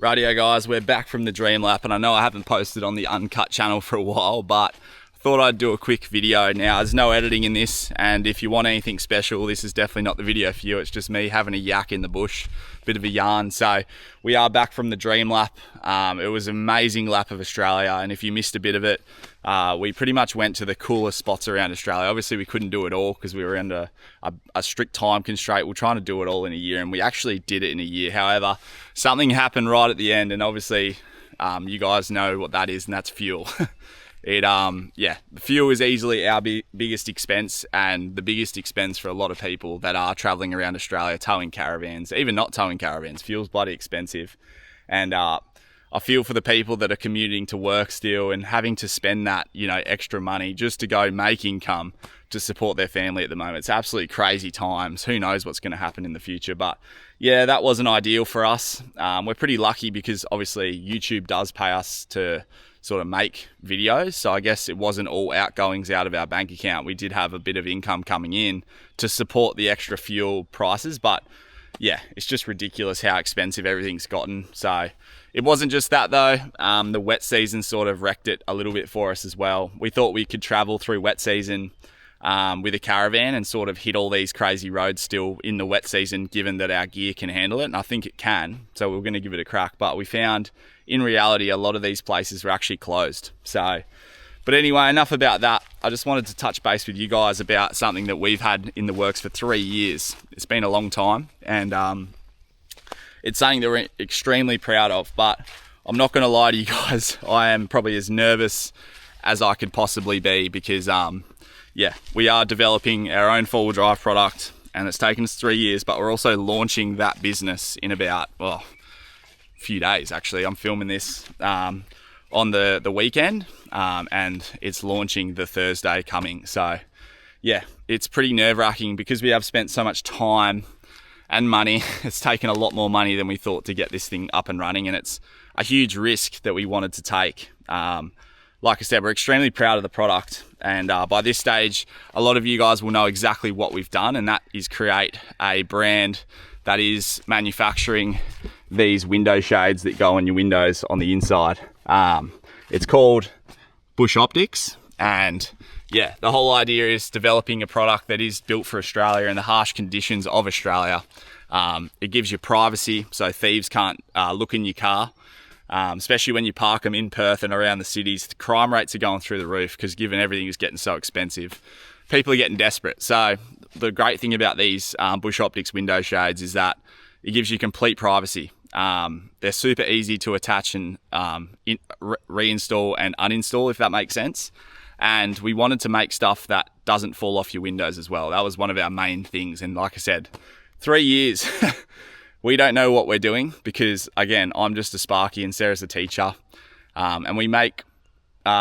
Radio guys, we're back from the Dream Lap, and I know I haven't posted on the Uncut channel for a while, but I thought I'd do a quick video. Now, there's no editing in this, and if you want anything special, this is definitely not the video for you. It's just me having a yak in the bush, bit of a yarn. So we are back from the Dream Lap. It was an amazing lap of Australia, and if you missed a bit of it, we pretty much went to the coolest spots around Australia. Obviously, we couldn't do it all because we were under a strict time constraint. We're trying to do it all in a year, and we actually did it in a year. However, something happened right at the end, and obviously, you guys know what that is, and that's fuel. The fuel is easily our biggest expense, and the biggest expense for a lot of people that are traveling around Australia towing caravans, even not towing caravans. Fuel's bloody expensive, and I feel for the people that are commuting to work still and having to spend that, extra money just to go make income to support their family at the moment. It's absolutely crazy times. Who knows what's going to happen in the future? But yeah, that wasn't ideal for us. We're pretty lucky because obviously YouTube does pay us to sort of make videos. So I guess it wasn't all outgoings out of our bank account. We did have a bit of income coming in to support the extra fuel prices, but yeah, it's just ridiculous how expensive everything's gotten. So it wasn't just that though. The wet season sort of wrecked it a little bit for us as well. We thought we could travel through wet season with a caravan and sort of hit all these crazy roads still in the wet season, given that our gear can handle it, and I think it can. So we're going to give it a crack, but we found in reality a lot of these places were actually closed. But anyway, enough about that. I just wanted to touch base with you guys about something that we've had in the works for 3 years. It's been a long time, and it's something that we're extremely proud of, but I'm not going to lie to you guys. I am probably as nervous as I could possibly be because, we are developing our own four-wheel drive product, and it's taken us 3 years, but we're also launching that business in about, a few days actually. I'm filming this on the weekend, and it's launching the Thursday coming. So yeah, it's pretty nerve-wracking because we have spent so much time and money. It's taken a lot more money than we thought to get this thing up and running, and it's a huge risk that we wanted to take. Like I said, we're extremely proud of the product, and by this stage, a lot of you guys will know exactly what we've done, and that is create a brand that is manufacturing these window shades that go on your windows on the inside. It's called Bush Optics, and yeah, the whole idea is developing a product that is built for Australia and the harsh conditions of Australia. It gives you privacy, so thieves can't look in your car. Especially when you park them in Perth and around the cities. The crime rates are going through the roof because given everything is getting so expensive, people are getting desperate. So the great thing about these Bush Optics window shades is that it gives you complete privacy. They're super easy to attach and reinstall and uninstall, if that makes sense. And we wanted to make stuff that doesn't fall off your windows as well. That was one of our main things. And like I said, 3 years. We don't know what we're doing because, again, I'm just a Sparky and Sarah's a teacher. And we make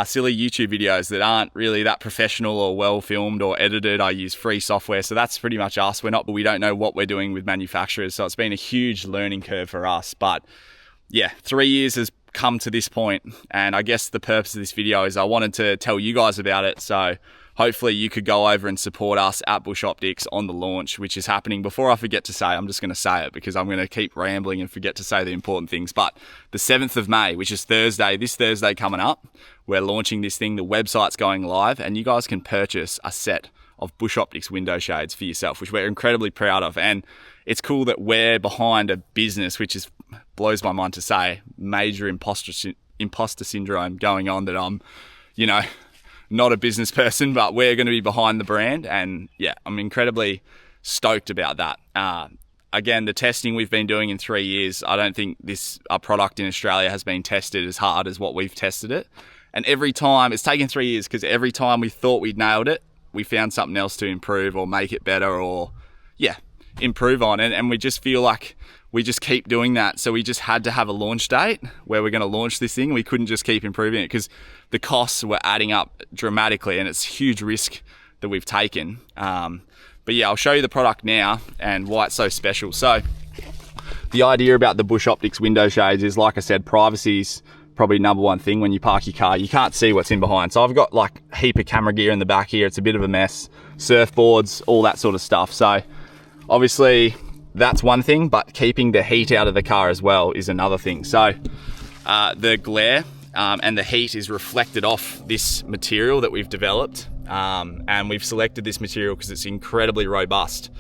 silly YouTube videos that aren't really that professional or well filmed or edited. I use free software. So that's pretty much us. We don't know what we're doing with manufacturers. So it's been a huge learning curve for us. But yeah, 3 years has come to this point. And I guess the purpose of this video is I wanted to tell you guys about it. So hopefully you could go over and support us at Bush Optics on the launch, which is happening. Before I forget to say, I'm just going to say it because I'm going to keep rambling and forget to say the important things. But the 7th of May, which is Thursday, this Thursday coming up, we're launching this thing. The website's going live, and you guys can purchase a set of Bush Optics window shades for yourself, which we're incredibly proud of. And it's cool that we're behind a business, which blows my mind to say, major imposter syndrome going on, that I'm, not a business person, but we're going to be behind the brand. And yeah, I'm incredibly stoked about that. Again, the testing we've been doing in 3 years, I don't think our product in Australia has been tested as hard as what we've tested it. And every time, it's taken 3 years because every time we thought we'd nailed it, we found something else to improve or make it better or improve on it. And we just feel like we just keep doing that. So we just had to have a launch date where we're going to launch this thing. We couldn't just keep improving it because the costs were adding up dramatically, and it's a huge risk that we've taken. But yeah, I'll show you the product now and why it's so special. So the idea about the Bush Optics window shades is, like I said, privacy's probably number one thing. When you park your car, you can't see what's in behind. So I've got like a heap of camera gear in the back here. It's a bit of a mess, surfboards, all that sort of stuff. So obviously that's one thing, but keeping the heat out of the car as well is another thing. So the glare and the heat is reflected off this material that we've developed, and we've selected this material because it's incredibly robust.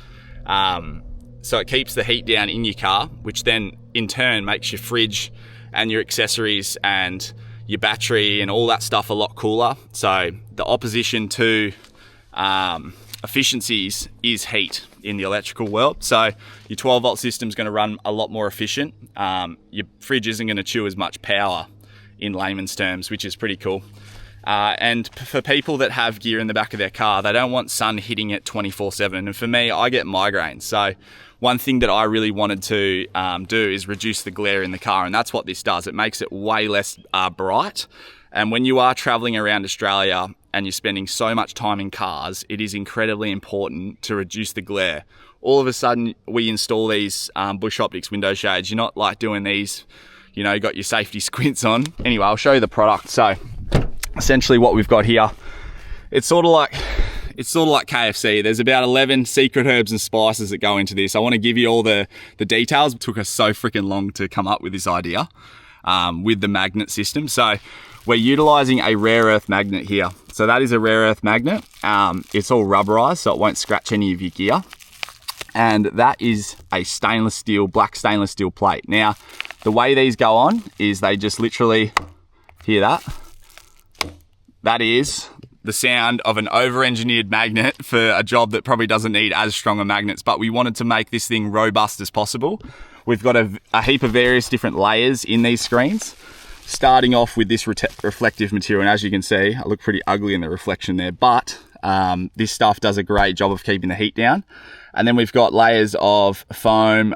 So it keeps the heat down in your car, which then in turn makes your fridge and your accessories and your battery and all that stuff a lot cooler. So the opposition to efficiencies is heat in the electrical world. So your 12 volt system is going to run a lot more efficient. Your fridge isn't going to chew as much power in layman's terms, which is pretty cool. And for people that have gear in the back of their car, they don't want sun hitting it 24/7. And for me, I get migraines. So one thing that I really wanted to do is reduce the glare in the car. And that's what this does. It makes it way less bright. And when you are traveling around Australia and you're spending so much time in cars, it is incredibly important to reduce the glare. All of a sudden, we install these Bush Optics window shades. You're not like doing these, you know, you got your safety squints on. Anyway, I'll show you the product. So essentially what we've got here, it's sort of like KFC. There's about 11 secret herbs and spices that go into this. I want to give you all the details. It took us so freaking long to come up with this idea with the magnet system. So we're utilizing a rare earth magnet here. So that is a rare earth magnet. It's all rubberized, so it won't scratch any of your gear. And that is a stainless steel, black stainless steel plate. Now, the way these go on is they just literally, hear that? That is the sound of an over-engineered magnet for a job that probably doesn't need as strong a magnets, but we wanted to make this thing robust as possible. We've got a heap of various different layers in these screens, starting off with this reflective material. And as you can see, I look pretty ugly in the reflection there, but this stuff does a great job of keeping the heat down. And then we've got layers of foam,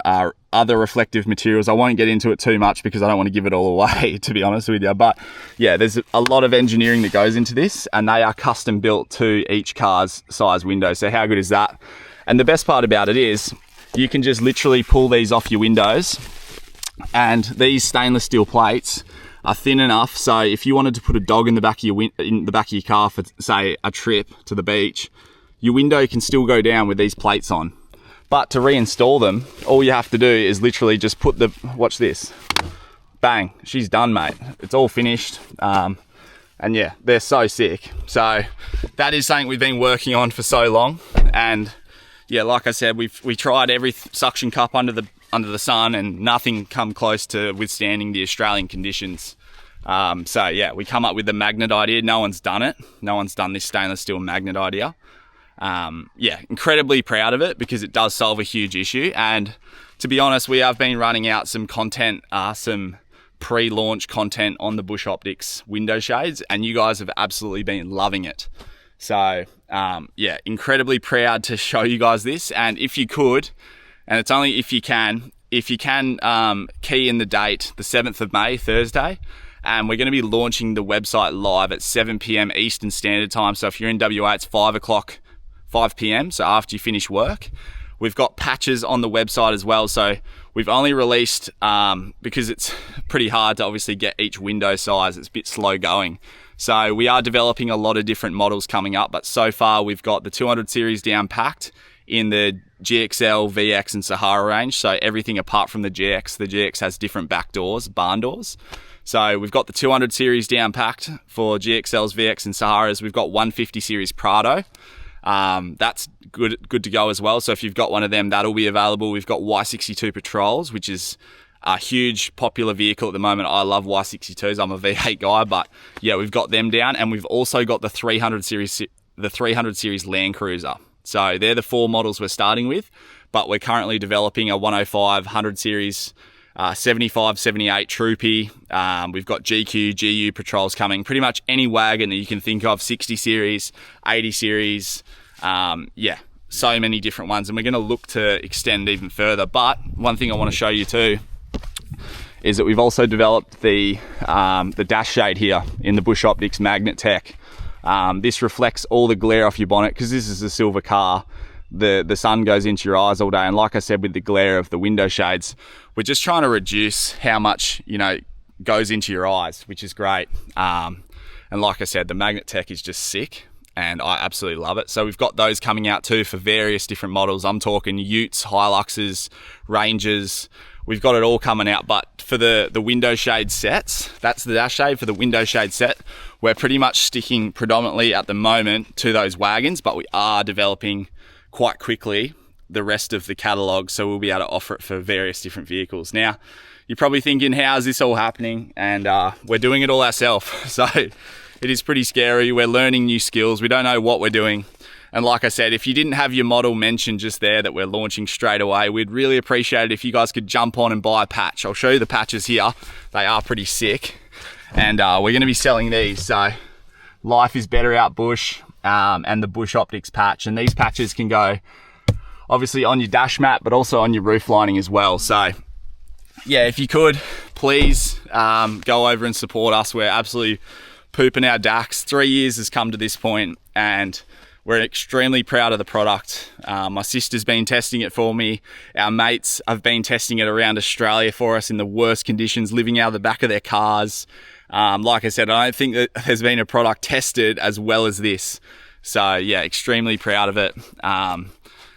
other reflective materials. I won't get into it too much because I don't want to give it all away, to be honest with you. But yeah, there's a lot of engineering that goes into this, and they are custom built to each car's size window. So how good is that? And the best part about it is you can just literally pull these off your windows, and these stainless steel plates are thin enough. So if you wanted to put a dog in the back of your car for, say, a trip to the beach, your window can still go down with these plates on. But to reinstall them, all you have to do is literally just put watch this, bang, she's done, mate. It's all finished. And yeah, they're so sick. So that is something we've been working on for so long. And yeah, like I said, we tried every suction cup under the sun, and nothing come close to withstanding the Australian conditions. So yeah, we come up with the magnet idea. No one's done it. No one's done this stainless steel magnet idea. Yeah, incredibly proud of it because it does solve a huge issue. And to be honest, we have been running out some content, some pre-launch content on the Bush Optics window shades, and you guys have absolutely been loving it. So yeah, incredibly proud to show you guys this. And if you could, and it's only if you can key in the date, the 7th of May, Thursday, and we're going to be launching the website live at 7 p.m. Eastern Standard Time. So if you're in WA, it's 5 p.m. So after you finish work. We've got patches on the website as well. So we've only released, because it's pretty hard to obviously get each window size, it's a bit slow going. So we are developing a lot of different models coming up, but so far we've got the 200 series down packed in the GXL, VX and Sahara range. So everything apart from the GX has different back doors, barn doors. So we've got the 200 series down packed for GXLs, VX and Saharas. We've got 150 series Prado. That's good to go as well. So if you've got one of them, that'll be available. We've got Y62 Patrols, which is a huge popular vehicle at the moment. I love Y62s. I'm a V8 guy, but yeah, we've got them down, and we've also got the 300 series Land Cruiser. So they're the 4 models we're starting with, but we're currently developing a 105 100 series 75, 78 Troopy. We've got GQ, GU Patrols coming. Pretty much any wagon that you can think of, 60 series, 80 series. Yeah, so many different ones. And we're going to look to extend even further. But one thing I want to show you too is that we've also developed the dash shade here in the Bush Optics Magnet Tech. This reflects all the glare off your bonnet because this is a silver car. The sun goes into your eyes all day, and like I said, with the glare of the window shades, we're just trying to reduce how much, you know, goes into your eyes, which is great. And like I said, the Magnet Tech is just sick. and I absolutely love it. So we've got those coming out too for various different models. I'm talking Utes, Hiluxes, Rangers. We've got it all coming out, but for the window shade sets, that's the dash shade for the window shade set. We're pretty much sticking predominantly at the moment to those wagons, but we are developing quite quickly the rest of the catalogue, so we'll be able to offer it for various different vehicles. Now, you're probably thinking, how is this all happening? And we're doing it all ourselves. So it is pretty scary. We're learning new skills. We don't know what we're doing. And like I said, if you didn't have your model mentioned just there that we're launching straight away, we'd really appreciate it if you guys could jump on and buy a patch. I'll show you the patches here. They are pretty sick. And we're going to be selling these. So Life is Better Out Bush and the Bush Optics patch. And these patches can go obviously on your dash mat, but also on your roof lining as well. So yeah, if you could, please go over and support us. We're absolutely pooping our dacks. 3 years has come to this point, and we're extremely proud of the product. My sister's been testing it for me. Our mates have been testing it around Australia for us in the worst conditions, living out of the back of their cars. Like I said, I don't think that there's been a product tested as well as this. So yeah, extremely proud of it.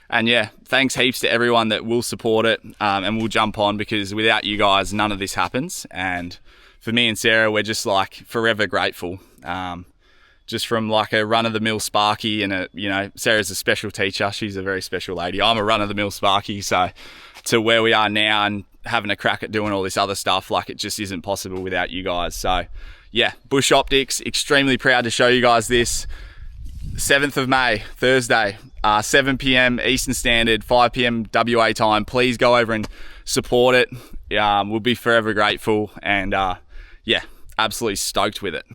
And yeah, thanks heaps to everyone that will support it and will jump on, because without you guys, none of this happens. And for me and Sarah, we're just like forever grateful. Just from like a run-of-the-mill Sparky and Sarah's a special teacher. She's a very special lady. I'm a run-of-the-mill Sparky. So to where we are now and having a crack at doing all this other stuff, like it just isn't possible without you guys. So yeah, Bush Optics, extremely proud to show you guys this. 7th of May, Thursday, 7 p.m. Eastern Standard, 5 p.m. WA time. Please go over and support it. We'll be forever grateful, and yeah, absolutely stoked with it.